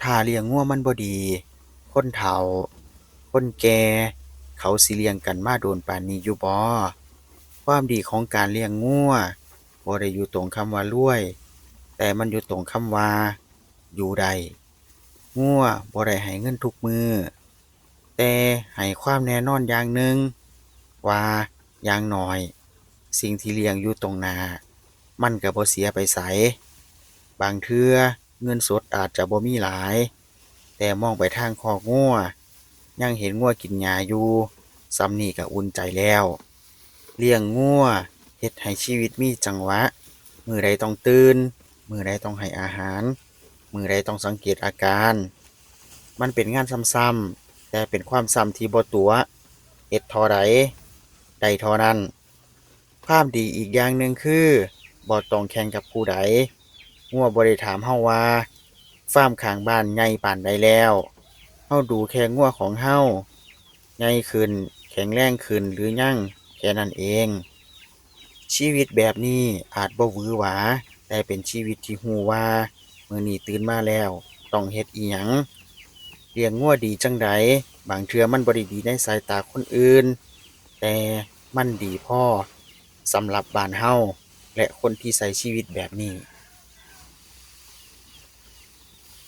ถ้าเลี้ยงงัวมันบ่ดี คนเฒ่า คนแก่ เขาสิเลี้ยงกันมาโดนปานนี้อยู่บ่ ความดีของการเลี้ยงงัวบ่ได้อยู่ตรงคำว่ารวย แต่มันอยู่ตรงคำว่าอยู่ได้งัวบ่ได้ให้เงินทุกมื้อ แต่ให้ความแน่นอนอย่างหนึ่งว่าอย่างน้อยสิ่งที่เลี้ยงอยู่ตรงหน้ามันก็บ่เสียไปไส บางเทื่อเงินสดอาจจะบ่มีหลาย แต่มองไปทางคอกงัวยังเห็นงัวกินหญ้าอยู่ส่ำนี้ก็อุ่นใจแล้ว เลี้ยงงัวเฮ็ดให้ชีวิตมีจังหวะ มื้อใดต้องตื่น มื้อใดต้องให้อาหาร มื้อใดต้องสังเกตอาการ มันเป็นงานซ้ำๆแต่เป็นความซ้ำที่บ่ตั๋ว เฮ็ดเท่าใดได้เท่านั้น ความดีอีกอย่างหนึ่งคือบ่ต้องแข่งกับผู้ใด งัวบ่ได้ถามเราว่าฟาร์มข้างบ้านใหญ่ปานใดแล้วเราดูแค่งัวของเราใหญ่ขึ้นแข็งแรงขึ้นหรือยังแค่นั้นเองชีวิตแบบนี้อาจบ่หวือหวาแต่เป็นชีวิตที่เราว่ามื้อนี้ตื่นมาแล้วต้องเฮ็ดอิหยังเลี้ยงงัวดีจั่งใดบางเทื่อมันบ่ได้ดีในสายตาคนอื่นแต่มันดีพอสำหรับบ้านเราและคนที่ใช้ชีวิตแบบนี้